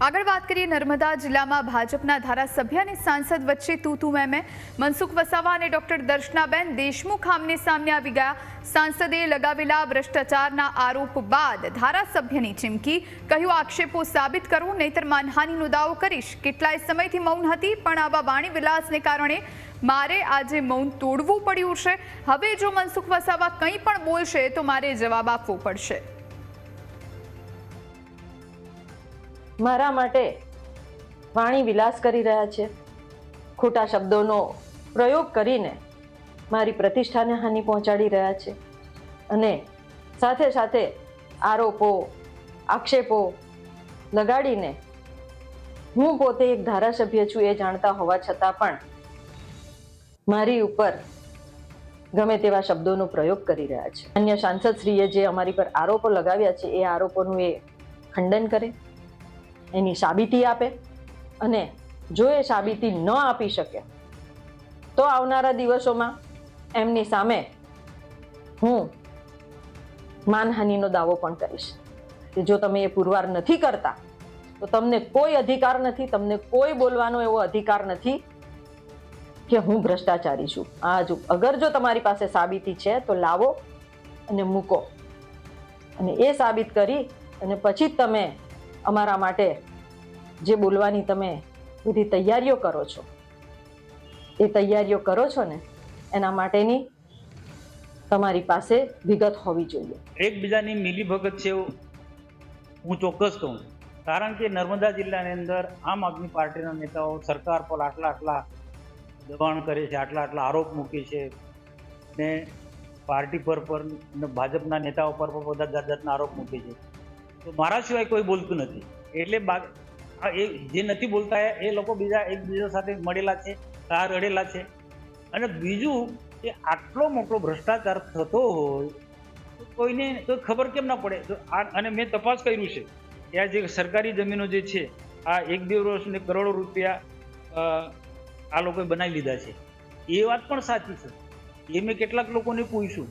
આગળ વાત કરીએ નર્મદા જિલ્લામાં ભાજપના ધારાસભ્ય અને સાંસદ વચ્ચે તૂતુ મેમે મનસુખ વસાવા અને ડોક્ટર દર્શનાબેન દેશમુખ આમને સામને આવી ગયા। સાંસદે લગાવેલા ભ્રષ્ટાચારના આરોપ બાદ ધારાસભ્યની ચીમકી, કહ્યું આક્ષેપો સાબિત કરો નહીતર માનહાનિનો દાવો કરીશ। કેટલાય સમયથી મૌન હતી પણ આવા વાણી વિલાસને કારણે મારે આજે મૌન તોડવું પડ્યું છે। હવે જો મનસુખ વસાવા કંઈ પણ બોલશે તો મારે જવાબ આપવો પડશે। મારા માટે વાણી વિલાસ કરી રહ્યા છે, ખોટા શબ્દોનો પ્રયોગ કરીને મારી પ્રતિષ્ઠાને હાનિ પહોંચાડી રહ્યા છે અને સાથે સાથે આરોપો આક્ષેપો લગાડીને હું પોતે એક ધારાસભ્ય છું એ જાણતા હોવા છતાં પણ મારી ઉપર ગમે તેવા શબ્દોનો પ્રયોગ કરી રહ્યા છે। અન્ય સાંસદશ્રીએ જે અમારી પર આરોપો લગાવ્યા છે એ આરોપોનું એ ખંડન કરે, એની સાબિતી આપે અને જો એ સાબિતી ન આપી શકે તો આવનારા દિવસોમાં એમની સામે હું માનહાનિનો દાવો પણ કરીશ કે જો તમે એ પુરવાર નથી કરતા તો તમને કોઈ અધિકાર નથી, તમને કોઈ બોલવાનો એવો અધિકાર નથી કે હું ભ્રષ્ટાચારી છું। અગર જો તમારી પાસે સાબિતી છે તો લાવો અને મૂકો અને એ સાબિત કરી અને પછી જ તમે અમારા માટે જે બોલવાની તમે બધી તૈયારીઓ કરો છો એ તૈયારીઓ કરો છો ને એના માટેની તમારી પાસે વિગત હોવી જોઈએ। એકબીજાની મિલીભગત છે હું ચોક્કસ કહું, કારણ કે નર્મદા જિલ્લાની અંદર આમ આદમી પાર્ટીના નેતાઓ સરકાર પર આટલા દબાણ કરે છે, આટલા આરોપ મૂકે છે ને પાર્ટી પર ભાજપના નેતાઓ પર બધા જાતના આરોપ મૂકે છે, તો મારા સિવાય કોઈ બોલતું નથી। એટલે એ જે નથી બોલતા એ લોકો એકબીજા સાથે મળેલા છે, કાર અડેલા છે। અને બીજું કે આટલો મોટો ભ્રષ્ટાચાર થતો હોય તો કોઈને કોઈ ખબર કેમ ના પડે? અને મેં તપાસ કર્યું છે કે આ જે સરકારી જમીનો જે છે આ 1-2 વર્ષને કરોડો રૂપિયા આ લોકોએ બનાવી લીધા છે, એ વાત પણ સાચી છે। એ મેં કેટલાક લોકોને પૂછ્યું